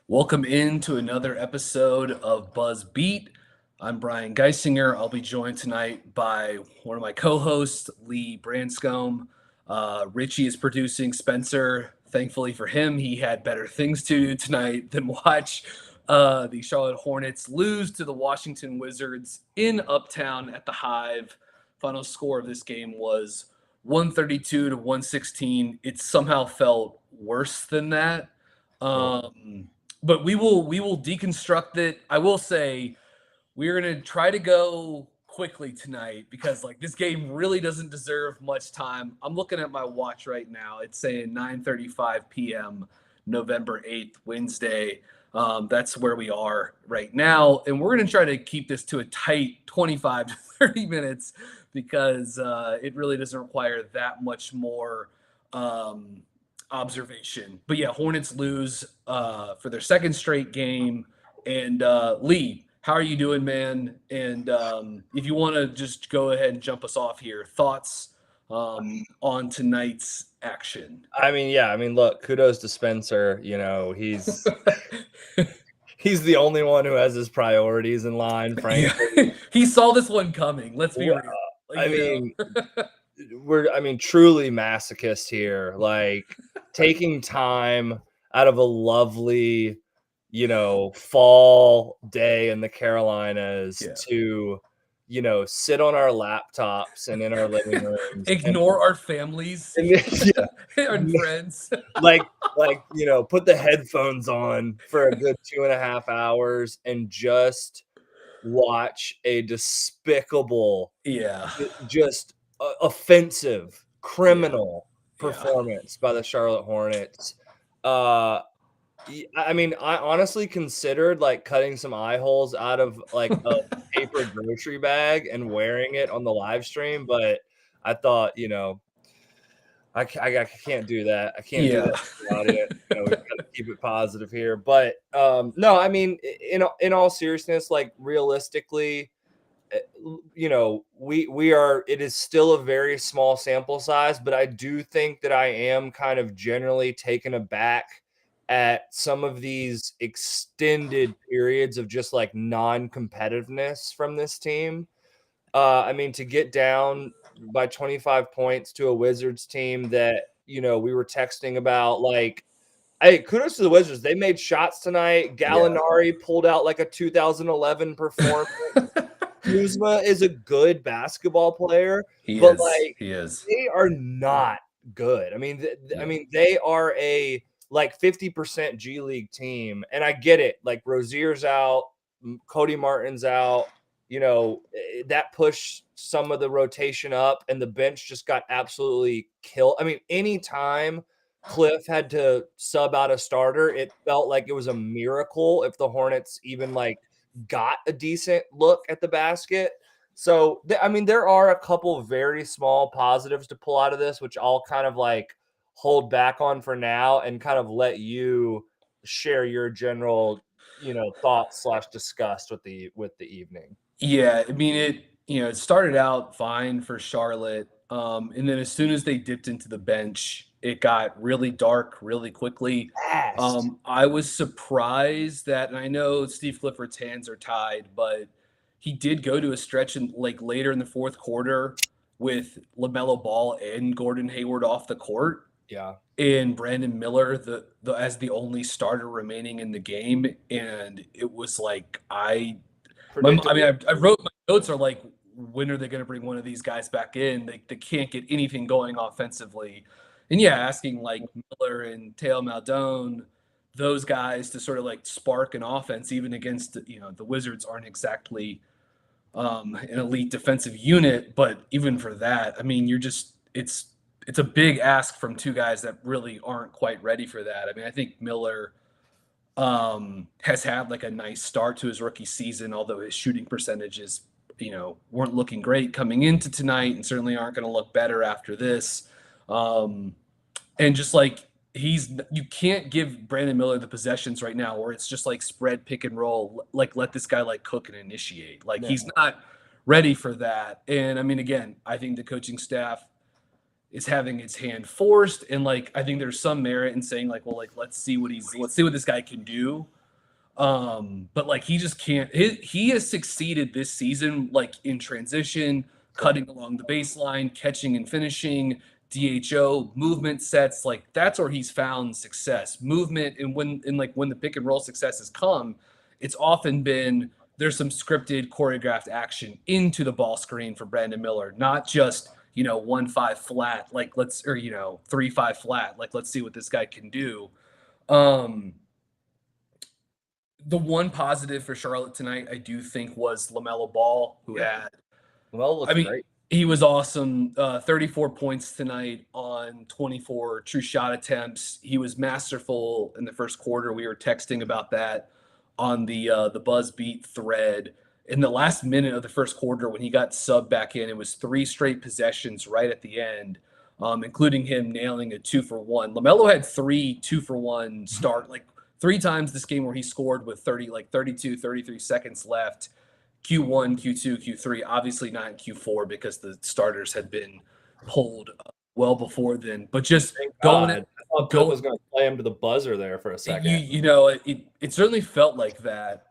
Welcome into another episode of Buzz Beat. I'm Brian Geisinger. I'll be joined tonight by one of my co-hosts, Lee Branscombe. Richie is producing. Spencer, thankfully for him, he had better things to do tonight than watch the Charlotte Hornets lose to the Washington Wizards in Uptown at the Hive. Final score of this game was 132 to 116. It somehow felt worse than that. But we will deconstruct it. I will say we're gonna try to go quickly tonight because like this game really doesn't deserve much time. I'm looking at my watch right now. It's saying 9:35 p.m. November 8th, Wednesday. That's where we are right now, and we're gonna try to keep this to a tight 25 to 30 minutes because it really doesn't require that much more observation. But yeah, Hornets lose for their second straight game. And Lee, how are you doing, man? And if you want to just go ahead and jump us off here, thoughts on tonight's action? Look, kudos to Spencer. He's the only one who has his priorities in line, Yeah, frankly. he saw this one coming. Let's be Well, real. I You mean, know? truly masochist here. Like taking time out of a lovely, fall day in the Carolinas Yeah. to, sit on our laptops and in our living rooms Ignore our families and yeah, and friends. like put the headphones on for a good 2.5 hours and just watch a despicable, Yeah. just offensive, Yeah. criminal Yeah. performance by the Charlotte Hornets. I honestly considered like cutting some eye holes out of like a paper grocery bag and wearing it on the live stream, but I thought, I can't do that. I can't do Yeah. that to the audience. We've got to keep it positive here. But no, in all seriousness, like realistically, we are. It is still a very small sample size, but I do think that I am kind of generally taken aback at some of these extended periods of just like non-competitiveness from this team. To get down by 25 points to a Wizards team that, we were texting about, like, hey, kudos to the Wizards. They made shots tonight. Yeah. Gallinari pulled out like a 2011 performance. Kuzma is a good basketball player, He but is. like He is. they are not good. Yeah. They are a like 50% G League team, and I get it. Like Rozier's out, Cody Martin's out. That pushed some of the rotation up, and the bench just got absolutely killed. Anytime Cliff had to sub out a starter, it felt like it was a miracle if the Hornets even like got a decent look at the basket. So, there are a couple of very small positives to pull out of this, which I'll kind of like hold back on for now and kind of let you share your general, thoughts slash disgust with the evening. Yeah, I mean it started out fine for Charlotte. And then as soon as they dipped into the bench, it got really dark really quickly. Fast. I was surprised that, and I know Steve Clifford's hands are tied, but he did go to a stretch in like later in the fourth quarter with LaMelo Ball and Gordon Hayward off the court Yeah. and Brandon Miller the as the only starter remaining in the game. And it was like Predictable. I wrote my notes are like, when are they going to bring one of these guys back in? They can't get anything going offensively. And yeah, asking like Miller and Teo Maldone, those guys to sort of like spark an offense, even against, the Wizards aren't exactly an elite defensive unit. But even for that, I mean, it's a big ask from two guys that really aren't quite ready for that. I mean, I think Miller has had like a nice start to his rookie season, although his shooting percentages, weren't looking great coming into tonight and certainly aren't going to look better after this. Um, and just like you can't give Brandon Miller the possessions right now where it's just like spread pick and roll, like let this guy like cook and initiate. Like No. he's not ready for that. And I mean, again, I think the coaching staff is having its hand forced. And like, I think there's some merit in saying like, well, like, let's see what this guy can do. But like, he just can't, he has succeeded this season, like in transition, cutting along the baseline, catching and finishing, DHO, movement sets. Like that's where he's found success, movement. And when the pick and roll success has come, it's often been, there's some scripted choreographed action into the ball screen for Brandon Miller, not just, 1-5 flat, like or 3-5 flat, like let's see what this guy can do. The one positive for Charlotte tonight, I do think, was LaMelo Ball, who had, Well, looked great. he was awesome. 34 points tonight on 24 true shot attempts. He was masterful in the first quarter. We were texting about that on the Buzz Beat thread. In the last minute of the first quarter, when he got subbed back in, it was 3 straight possessions right at the end, including him nailing a 2-for-1. LaMelo had 3 2-for-1 start, like 3 times this game where he scored with 32, 33 seconds left. Q1, Q2, Q3, obviously not in Q4 because the starters had been pulled well before then. But just going, I thought Cliff was going to play him to the buzzer there for a second. It certainly felt like that.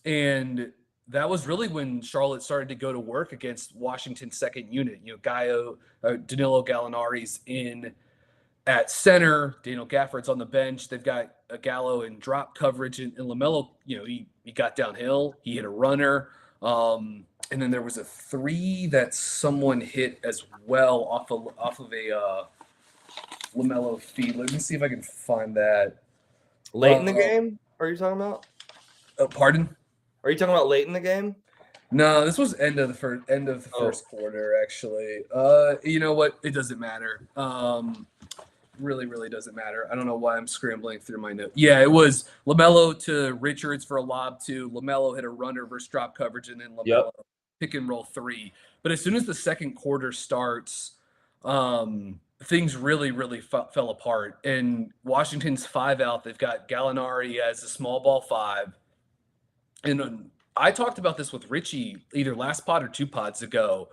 And that was really when Charlotte started to go to work against Washington's second unit. Danilo Gallinari's in at center. Daniel Gafford's on the bench. They've got a Gallo in drop coverage, and LaMelo, he got downhill. He hit a runner. And then there was a 3 that someone hit as well off of a LaMelo feed. Let me see if I can find that. Late in the game? Are you talking about? Pardon? Are you talking about late in the game? No, this was end of the first quarter, actually. You know what? It doesn't matter. Really doesn't matter. I don't know why I'm scrambling through my note. Yeah, it was LaMelo to Richards for a lob 2. LaMelo hit a runner versus drop coverage, and then LaMelo pick and roll 3. But as soon as the second quarter starts, things really fell apart. And Washington's 5 out. They've got Gallinari as a small ball 5. And I talked about this with Richie either last pod or 2 pods ago,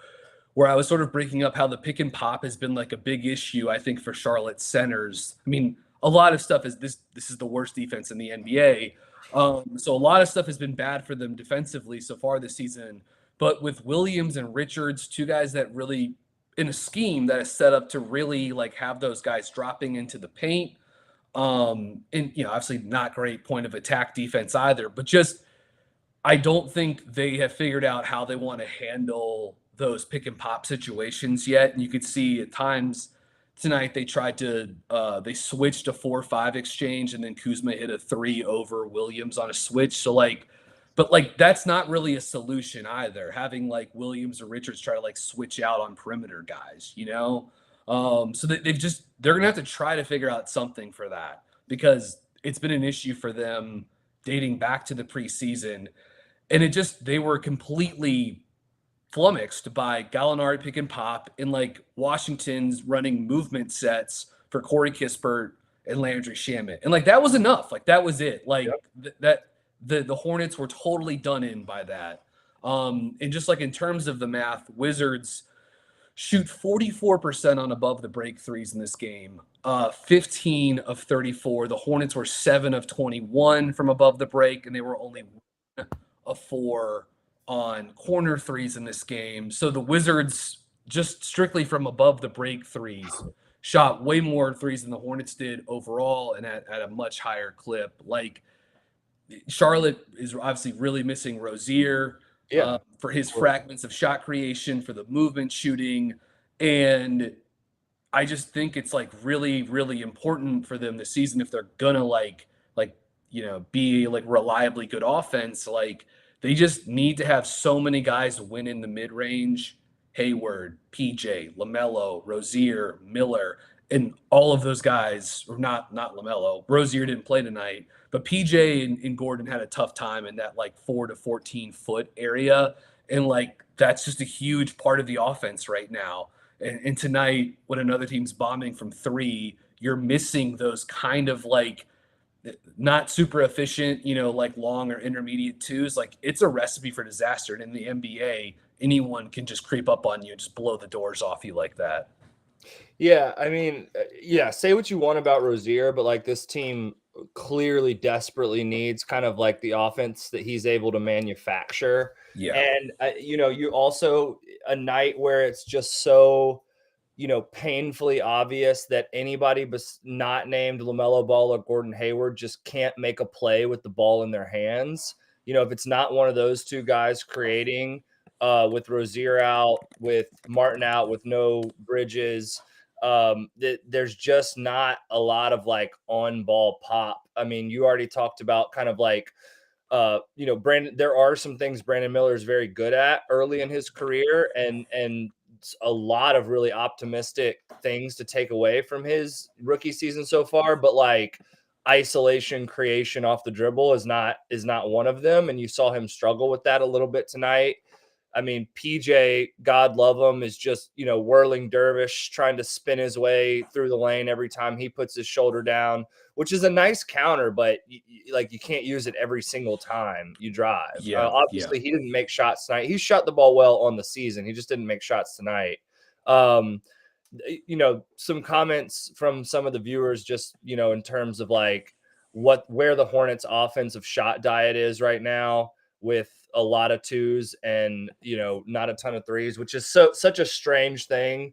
where I was sort of breaking up how the pick and pop has been like a big issue, I think, for Charlotte centers. I mean, a lot of stuff is this is the worst defense in the NBA. So a lot of stuff has been bad for them defensively so far this season. But with Williams and Richards, 2 guys that really, in a scheme that is set up to really like have those guys dropping into the paint. And obviously not great point of attack defense either, but just I don't think they have figured out how they want to handle those pick and pop situations yet. And you could see at times tonight they tried to they switched a 4-5 exchange, and then Kuzma hit a 3 over Williams on a switch. So but that's not really a solution either, having like Williams or Richards try to like switch out on perimeter guys, so they're gonna have to try to figure out something for that, because it's been an issue for them dating back to the preseason. And they were completely flummoxed by Gallinari pick and pop, and like Washington's running movement sets for Corey Kispert and Landry Shamet. And like, that was enough. Like, that was it. Like the Hornets were totally done in by that. And just like in terms of the math, Wizards shoot 44% on above the break threes in this game, 15 of 34. The Hornets were 7 of 21 from above the break, and they were only 1 of 4 on corner threes in this game. So the Wizards, just strictly from above the break threes, shot way more threes than the Hornets did overall, and at a much higher clip. Like, Charlotte is obviously really missing Rozier for his fragments of shot creation, for the movement shooting. And I just think it's like really important for them this season, if they're gonna be like reliably good offense. Like, they just need to have so many guys win in the mid-range. Hayward, PJ, LaMelo, Rozier, Miller, and all of those guys, or not LaMelo. Rozier didn't play tonight, but PJ and Gordon had a tough time in that like 4 to 14 foot area. And like, that's just a huge part of the offense right now. And tonight, when another team's bombing from 3, you're missing those kind of like not super efficient, like long or intermediate 2s. Like, it's a recipe for disaster. And in the NBA, anyone can just creep up on you and just blow the doors off you like that. Yeah, I mean, yeah, say what you want about Rozier, but like this team clearly desperately needs kind of like the offense that he's able to manufacture. Yeah. And, you also a night where it's just so, painfully obvious that anybody not named LaMelo Ball or Gordon Hayward just can't make a play with the ball in their hands. If it's not one of those two guys creating, with Rozier out, with Martin out, with no Bridges, there's just not a lot of like on ball pop. I mean, you already talked about kind of like, Brandon, there are some things Brandon Miller is very good at early in his career, and a lot of really optimistic things to take away from his rookie season so far. But like isolation creation off the dribble is not one of them, and you saw him struggle with that a little bit tonight. I mean, PJ, God love him, is just, whirling dervish trying to spin his way through the lane every time he puts his shoulder down, which is a nice counter, but you can't use it every single time you drive. Yeah. Yeah. Obviously, he didn't make shots tonight. He shot the ball well on the season. He just didn't make shots tonight. Um, some comments from some of the viewers, just, in terms of like where the Hornets offensive shot diet is right now, with a lot of twos and not a ton of threes, which is such a strange thing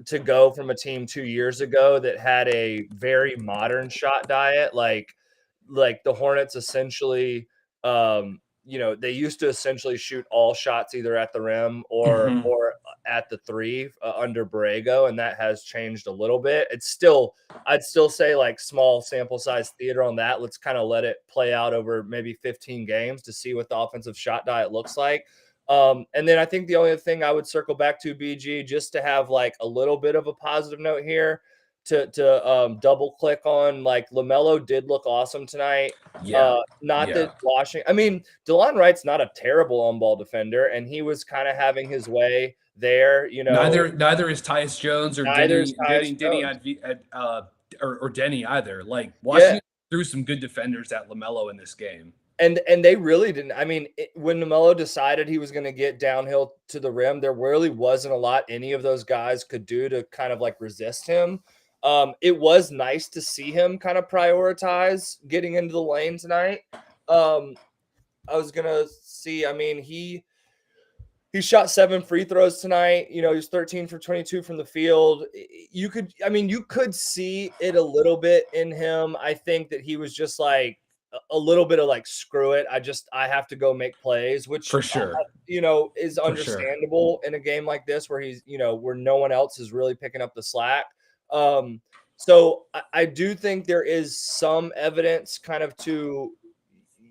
to go from a team 2 years ago that had a very modern shot diet. Like the Hornets essentially, they used to essentially shoot all shots either at the rim or Hmm. or at the three, under Borrego, and that has changed a little bit. I'd still say like small sample size theater on that. Let's kind of let it play out over maybe 15 games to see what the offensive shot diet looks like. And then I think the only thing I would circle back to, BG, just to have like a little bit of a positive note here, to double click on, like, LaMelo did look awesome tonight. Yeah. Not that Yeah. I mean, DeLon Wright's not a terrible on ball defender, and he was kind of having his way there. Neither is Tyus Jones or Neither is Tyus Denny Jones. or Denny either. Like Yeah, Washington threw some good defenders at LaMelo in this game. and they really didn't. I mean, when LaMelo decided he was going to get downhill to the rim, there really wasn't a lot any of those guys could do to kind of like resist him. It was nice to see him kind of prioritize getting into the lane tonight. Um, I was gonna see. I mean, he shot 7 free throws tonight. He was 13 for 22 from the field. You could see it a little bit in him. I think that he was just like a little bit of like, screw it. I have to go make plays, which, For sure. is For sure. understandable in a game like this where where no one else is really picking up the slack. Um, so I do think there is some evidence kind of to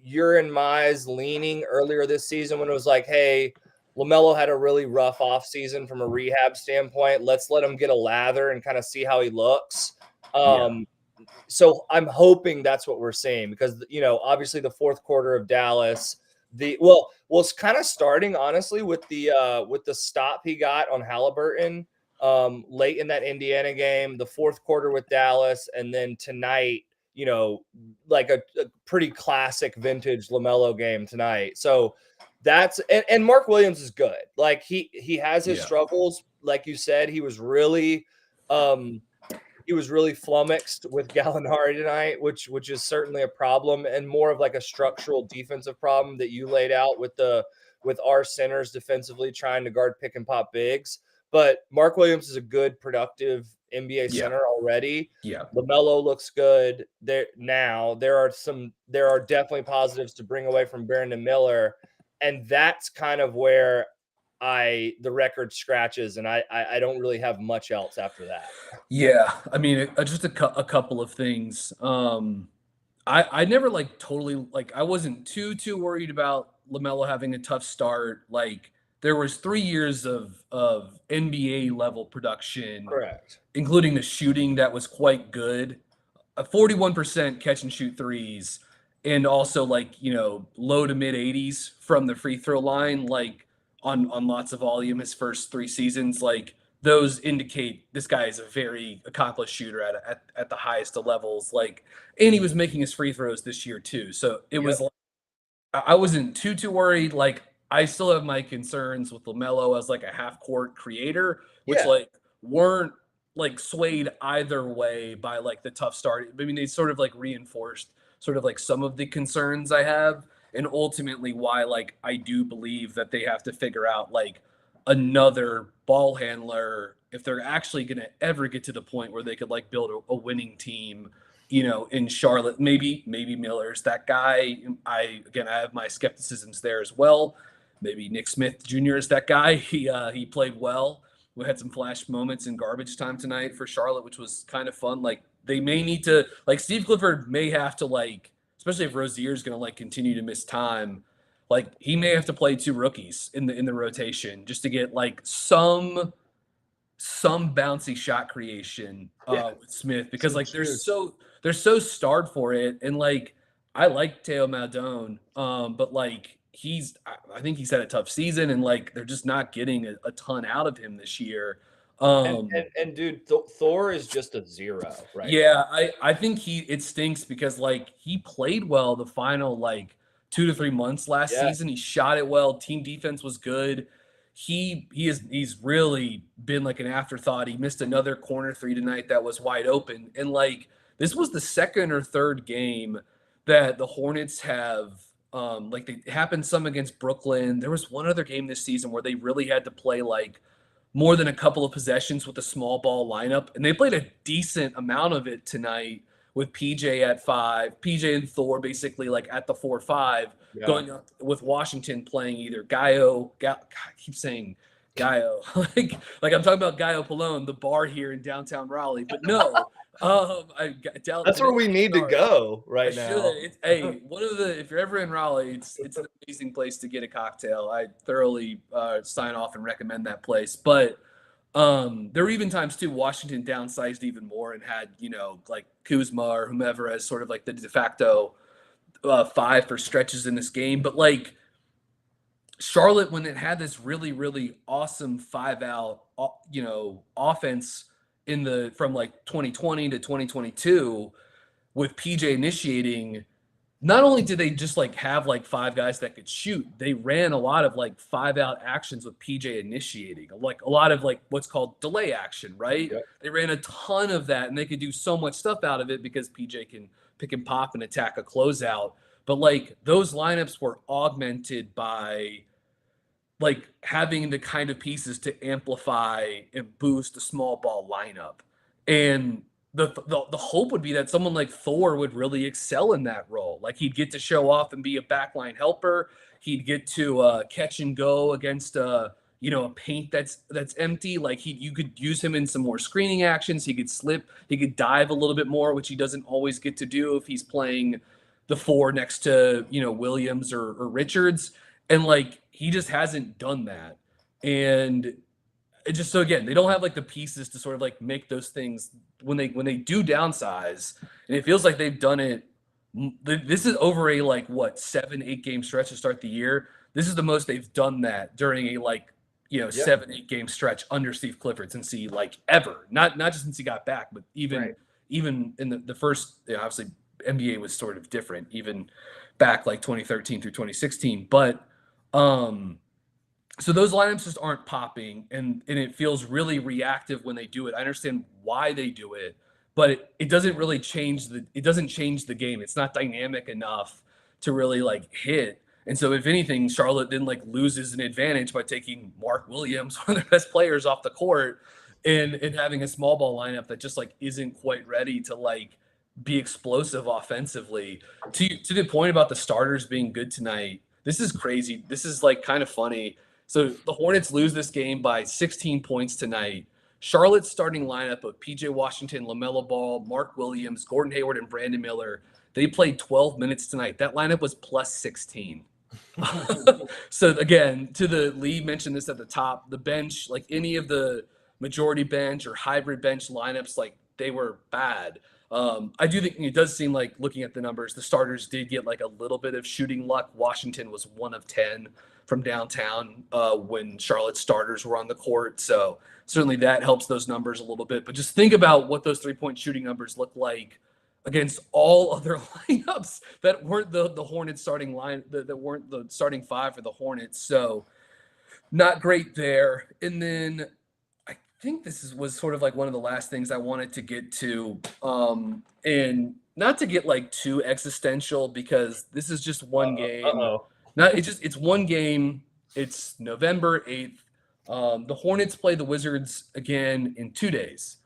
your and Mize leaning earlier this season when it was like, hey, LaMelo had a really rough offseason from a rehab standpoint. Let's let him get a lather and kind of see how he looks. Yeah. So I'm hoping that's what we're seeing, because obviously the fourth quarter of Dallas, it's kind of starting honestly with the stop he got on Halliburton, late in that Indiana game, the fourth quarter with Dallas, and then tonight, like a pretty classic vintage LaMelo game tonight. So and Mark Williams is good. Like he has his Yeah. struggles. Like you said, um he was really flummoxed with Gallinari tonight, which is certainly a problem, and more of like a structural defensive problem that you laid out with our centers defensively trying to guard pick and pop bigs. But Mark Williams is a good, productive NBA Yeah. center already. Yeah. LaMelo looks good. There are definitely positives to bring away from Brandon Miller, and that's kind of where the record scratches, and I don't really have much else after that. Yeah. I mean, just a couple of things. I never like totally like I wasn't too worried about LaMelo having a tough start. Like there was 3 years of NBA level production, Correct. including the shooting that was quite good. A 41% catch and shoot threes, and also like low to mid 80s from the free throw line, like on lots of volume his first 3 seasons. Like those indicate this guy is a very accomplished shooter at the highest of levels. Like, and he was making his free throws this year too. So it Yep. was like I wasn't too worried. Like I still have my concerns with LaMelo as like a half court creator, which Yeah. like weren't like swayed either way by like the tough start. I mean, they sort of like reinforced sort of like some of the concerns I have, and ultimately why like I do believe that they have to figure out like another ball handler if they're actually going to ever get to the point where they could like build a winning team, in Charlotte. Maybe Miller's that guy. I have my skepticisms there as well. Maybe Nick Smith Jr. is that guy. He played well. We had some flash moments in garbage time tonight for Charlotte, which was kind of fun. Like they may need to, like Steve Clifford may have to, like, especially if Rozier's going to like continue to miss time, like he may have to play two rookies in the rotation just to get like some bouncy shot creation with Smith, because like they're so starved for it. And like I like Teo Maledon, but like I think he's had a tough season, and like they're just not getting a ton out of him this year. And dude, Thor is just a zero right now. Yeah, I think it stinks because like he played well the final like 2 to 3 months last Yeah. season. He shot it well. Team defense was good. He's really been like an afterthought. He missed another corner three tonight that was wide open. And like this was the second or third game that the Hornets have like they happened some against Brooklyn. There was one other game this season where they really had to play like more than a couple of possessions with a small ball lineup, and they played a decent amount of it tonight with PJ at 5, PJ and Thor basically like at the 4-5, Yeah. going up with Washington playing either God, I keep saying Gaio, like I'm talking about Gaio Palone, the bar here in downtown Raleigh, but no. That's where we need to go right now. Hey, if you're ever in Raleigh, it's an amazing place to get a cocktail. I thoroughly sign off and recommend that place. But there were even times too Washington downsized even more and had like Kuzma or whomever as sort of like the de facto 5 for stretches in this game. But like Charlotte, when it had this really really awesome 5-out offense from like 2020 to 2022 with PJ initiating, not only did they just like have like 5 guys that could shoot, they ran a lot of like 5-out actions with PJ initiating, like a lot of like what's called delay action, right? Yep. They ran a ton of that, and they could do so much stuff out of it because PJ can pick and pop and attack a closeout. But like those lineups were augmented by like having the kind of pieces to amplify and boost the small ball lineup. And the hope would be that someone like Thor would really excel in that role. Like he'd get to show off and be a backline helper. He'd get to catch and go against a paint that's empty. Like you could use him in some more screening actions. He could slip. He could dive a little bit more, which he doesn't always get to do if he's playing the 4 next to Williams or Richards. And like he just hasn't done that. And it just, so again, they don't have like the pieces to sort of like make those things when they do downsize. And it feels like they've done it. This is over a like 7-8 game stretch to start the year. This is the most they've done that during a 7-8 game stretch under Steve Clifford since he like ever, not just since he got back, but even in the first, obviously NBA was sort of different even back like 2013 through 2016. But so those lineups just aren't popping, and it feels really reactive when they do it. I understand why they do it, but it doesn't really change the game. It's not dynamic enough to really like hit. And so if anything, Charlotte then like loses an advantage by taking Mark Williams, one of their best players, off the court, and having a small ball lineup that just like isn't quite ready to like be explosive offensively. To the point about the starters being good tonight, this is crazy. This is like kind of funny. So the Hornets lose this game by 16 points tonight. Charlotte's starting lineup of PJ Washington, LaMelo Ball, Mark Williams, Gordon Hayward, and Brandon Miller, they played 12 minutes tonight. That lineup was plus 16. So again, Lee mentioned this at the top, the bench, like any of the majority bench or hybrid bench lineups, like they were bad. I do think it does seem like, looking at the numbers, the starters did get like a little bit of shooting luck. Washington was 1 of 10 from downtown when Charlotte's starters were on the court. So certainly that helps those numbers a little bit. But just think about what those 3-point shooting numbers look like against all other lineups that weren't the Hornets starting line, that weren't the starting 5 for the Hornets. So not great there. And then I think was sort of like one of the last things I wanted to get to, and not to get like too existential because this is just one game. Uh-oh. Not it's one game. It's November 8th. The Hornets play the Wizards again in 2 days,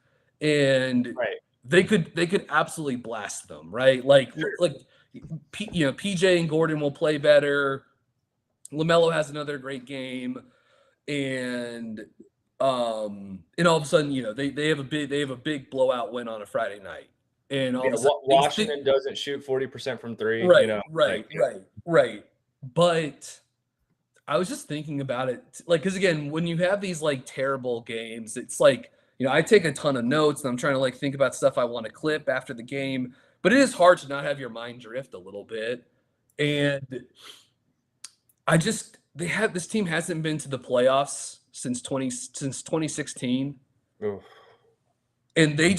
and Right. they could absolutely blast them, right? Like PJ and Gordon will play better. LaMelo has another great game, and and all of a sudden, they have a big blowout win on a Friday night, and all Yeah, of a sudden Washington doesn't shoot 40% from three, right, like right. But I was just thinking about it, like, because again, when you have these like terrible games, it's like, I take a ton of notes and I'm trying to like think about stuff I want to clip after the game, but it is hard to not have your mind drift a little bit. And I just this team hasn't been to the playoffs since 2016, oof. and they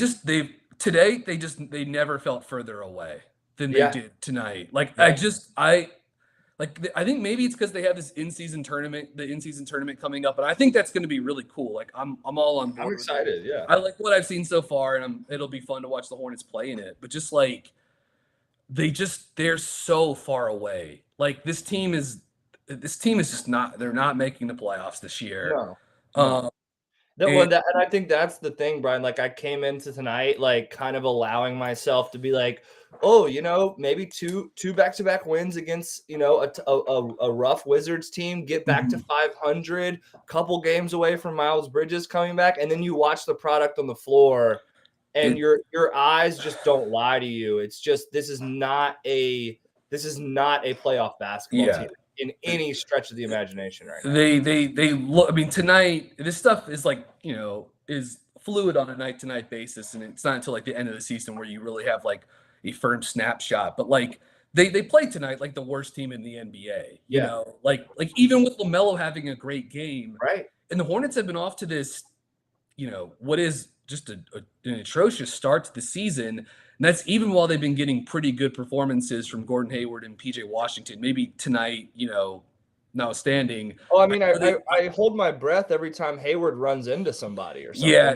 never felt further away than they Yeah. did tonight. Like Yeah. I think maybe it's because they have the in-season tournament coming up, and I think that's going to be really cool. Like I'm all on board I'm with it. excited. Yeah. I like what I've seen so far, and it'll be fun to watch the Hornets play in it. But just like they're so far away. Like this team is just not. They're not making the playoffs this year. No. Um, And I think that's the thing, Brian. Like I came into tonight, like kind of allowing myself to be like, oh, maybe two back-to-back wins against, a rough Wizards team, get back to 500, couple games away from Miles Bridges coming back, and then you watch the product on the floor, and your eyes just don't lie to you. It's just this is not a playoff basketball team in any stretch of the imagination right now. They look. I mean, tonight this stuff is like is fluid on a night to night basis, and it's not until like the end of the season where you really have like a firm snapshot. But like they played tonight like the worst team in the NBA. Yeah. Like even with LaMelo having a great game, Right. and the Hornets have been off to this, what is just an atrocious start to the season. And that's even while they've been getting pretty good performances from Gordon Hayward and PJ Washington. Maybe tonight, notwithstanding. Oh, I mean, I hold my breath every time Hayward runs into somebody or something. Yeah,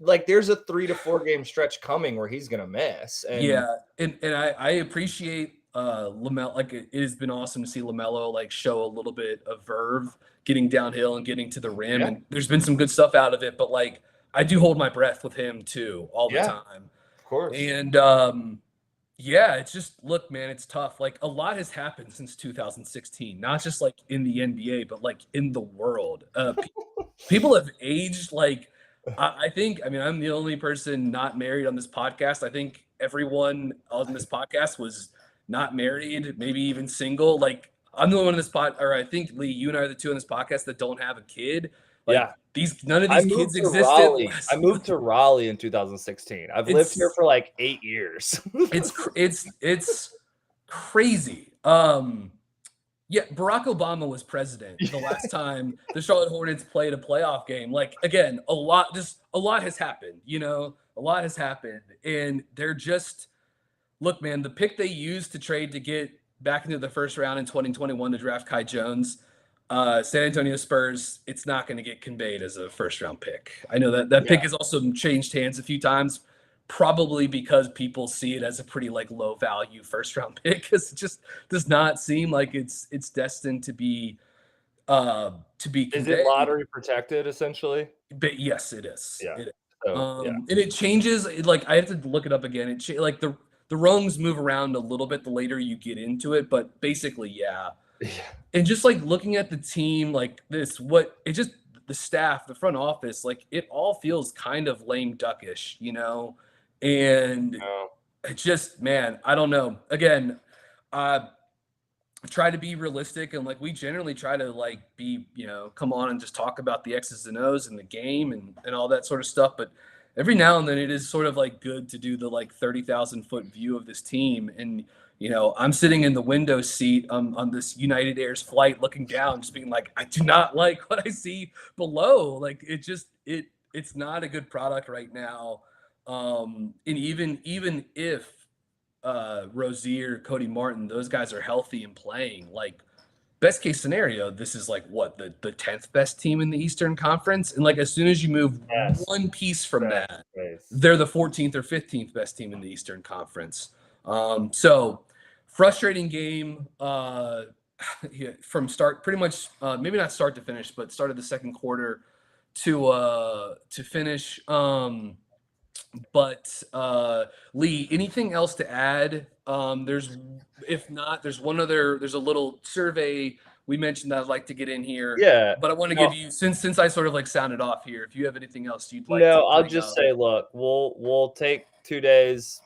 like there's a 3 to 4 game stretch coming where he's gonna miss. And and I appreciate LaMelo. Like it has been awesome to see LaMelo like show a little bit of verve getting downhill and getting to the rim. Yeah. And there's been some good stuff out of it, but like I do hold my breath with him too all the time. Of course. And yeah, it's just look, man, it's tough. Like a lot has happened since 2016, not just like in the NBA, but like in the world. People have aged. Like I think, I mean, I'm the only person not married on this podcast. I think everyone on this podcast was not married, maybe even single. Like I'm the only one in this or I think Lee, you and I are the two on this podcast that don't have a kid. Like, none of these kids existed. I moved to Raleigh in 2016. I've lived here for like 8 years. It's crazy. Yeah, Barack Obama was president the last time the Charlotte Hornets played a playoff game. Like again, a lot has happened, a lot has happened. And they're just look, man, the pick they used to trade to get back into the first round in 2021 to draft Kai Jones. San Antonio Spurs, it's not going to get conveyed as a first-round pick. I know that pick has also changed hands a few times, probably because people see it as a pretty like low-value first-round pick, because it just does not seem like it's destined to be conveyed. Is it lottery protected essentially? But yes, it is. Yeah. It is. So, And it changes. Like I have to look it up again. Like the rungs move around a little bit the later you get into it, but basically, yeah. And just like looking at the team like this, the staff, the front office, like it all feels kind of lame duckish, and it just, man, I don't know. Again, try to be realistic, and like we generally try to like be, come on and just talk about the X's and O's and the game and all that sort of stuff. But every now and then it is sort of like good to do the like 30,000 foot view of this team. And I'm sitting in the window seat on this United Air's flight looking down, just being like, I do not like what I see below. Like it's not a good product right now. And even if Rozier, Cody Martin, those guys are healthy and playing, like best case scenario, this is like what the 10th best team in the Eastern Conference, and like as soon as you move Yes. one piece from Yes. that, Yes. they're the 14th or 15th best team in the Eastern Conference. So frustrating game yeah, from start, pretty much maybe not start to finish, but start of the second quarter to finish. But Lee, anything else to add? There's if not, there's a little survey we mentioned that I'd like to get in here. Yeah. But I want to No, give you since I sort of like sounded off here, if you have anything else you'd like to no, I'll bring just up. say, look, we'll take 2 days,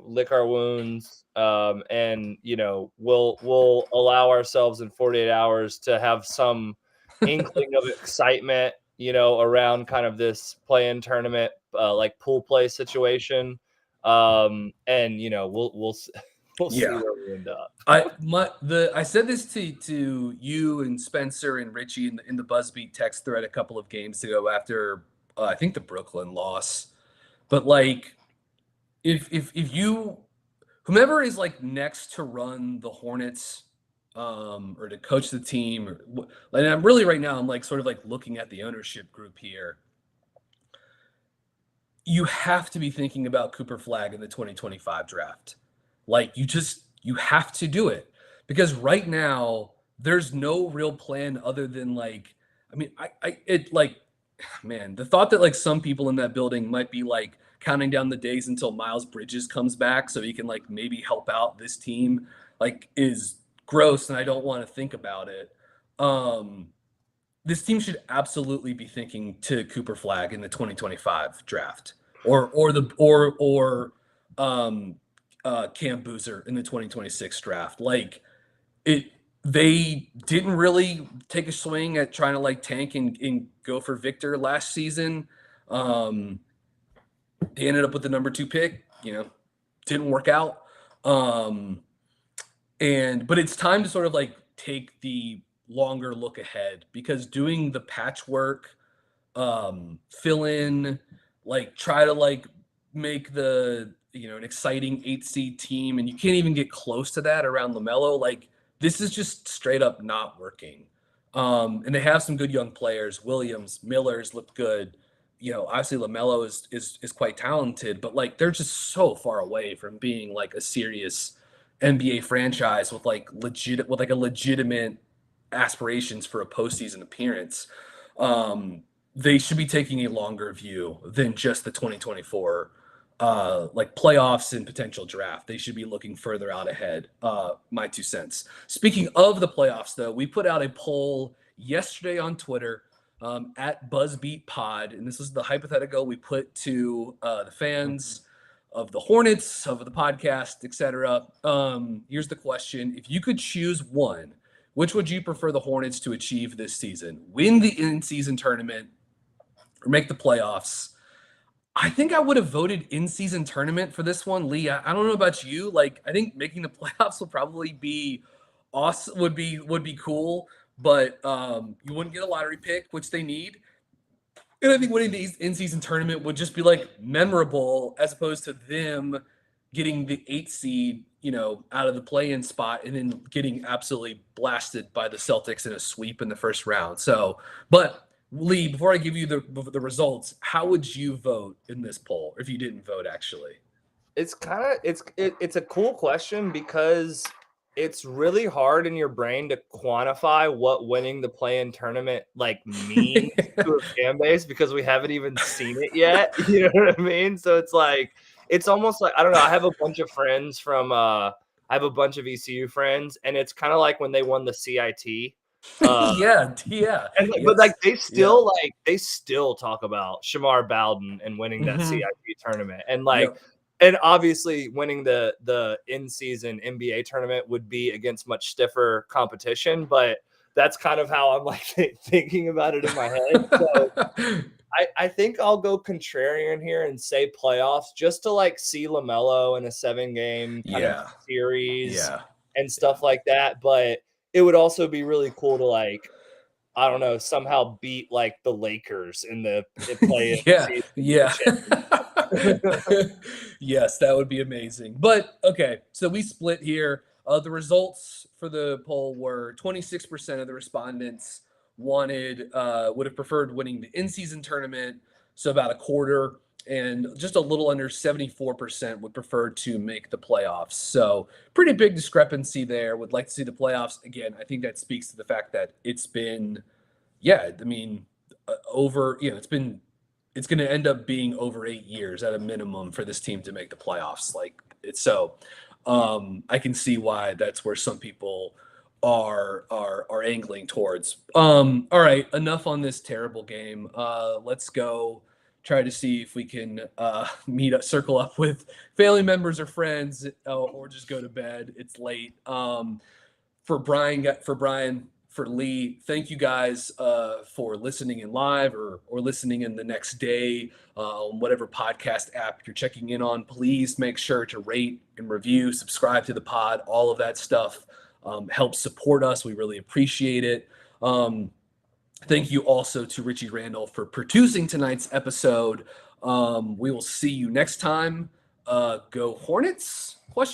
lick our wounds, and we'll allow ourselves in 48 hours to have some inkling of excitement, around kind of this play-in tournament, like pool play situation, and we'll we'll see Yeah. where we end up. I said this to you and Spencer and Richie in the Buzzbeat text thread a couple of games ago after I think the Brooklyn loss. But like if you whomever is like next to run the Hornets or to coach the team like I'm really right now I'm like sort of like looking at the ownership group here. You have to be thinking about Cooper Flag in the 2025 draft. Like you have to do it because right now there's no real plan other than like I mean I it like man, the thought that like some people in that building might be like counting down the days until Miles Bridges comes back so he can like maybe help out this team like is gross and I don't want to think about it. Um this team should absolutely be thinking to Cooper Flag in the 2025 draft or um Cam Boozer in the 2026 draft. Like it they didn't really take a swing at trying to like tank and go for Victor last season. Um they ended up with the number 2 pick, didn't work out. Um but it's time to sort of like take the longer look ahead because doing the patchwork, fill in, like try to like make an exciting 8 seed team, and you can't even get close to that around LaMelo. Like this is just straight up not working. And they have some good young players. Williams, Miller's looked good. Obviously LaMelo is quite talented, but like they're just so far away from being like a serious NBA franchise with like a legitimate aspirations for a postseason appearance. They should be taking a longer view than just the 2024 like playoffs and potential draft. They should be looking further out ahead. My 2 cents. Speaking of the playoffs, though, we put out a poll yesterday on Twitter at BuzzBeat Pod, and this is the hypothetical we put to the fans of the Hornets, of the podcast, etc. Here's the question: if you could choose one, which would you prefer the Hornets to achieve this season? Win the in-season tournament or make the playoffs? I think I would have voted in-season tournament for this one, Lee. I don't know about you. Like, I think making the playoffs will probably be awesome. Would be cool, but you wouldn't get a lottery pick, which they need. And I think winning the in-season tournament would just be like memorable, as opposed to them getting the 8 seed, out of the play-in spot and then getting absolutely blasted by the Celtics in a sweep in the first round. So, but Lee, before I give you the results, how would you vote in this poll if you didn't vote actually? It's a cool question because it's really hard in your brain to quantify what winning the play-in tournament like means to a fan base because we haven't even seen it yet. You know what I mean? So it's like it's almost like I don't know. I have a bunch of friends I have a bunch of ECU friends, and it's kind of like when they won the CIT. Yeah. And but like they still talk about Shamar Bowden and winning that Mhm. CIT tournament, and Yep. and obviously winning the in-season NBA tournament would be against much stiffer competition, but that's kind of how I'm like thinking about it in my head. So I think I'll go contrarian here and say playoffs just to like see LaMelo in a 7-game kind of Yeah. series Yeah. and stuff like that. But it would also be really cool to like I don't know, somehow beat like the Lakers in the play-in Yeah. season to the Yeah. championship. Yes, that would be amazing. But okay, so we split here. The results for the poll were 26% of the respondents would have preferred winning the in-season tournament, so about a quarter, and just a little under 74% would prefer to make the playoffs. So pretty big discrepancy there. Would like to see the playoffs again. I think that speaks to the fact that it's been, yeah, I mean, over, it's going to end up being over 8 years at a minimum for this team to make the playoffs. Like it's so, I can see why that's where some people are angling towards. All right, enough on this terrible game. Let's go try to see if we can circle up with family members or friends, or just go to bed. It's late. For Brian, for Lee, thank you guys for listening in live or listening in the next day on whatever podcast app you're checking in on. Please make sure to rate and review, subscribe to the pod. All of that stuff helps support us. We really appreciate it. Thank you also to Richie Randall for producing tonight's episode. We will see you next time. Go Hornets?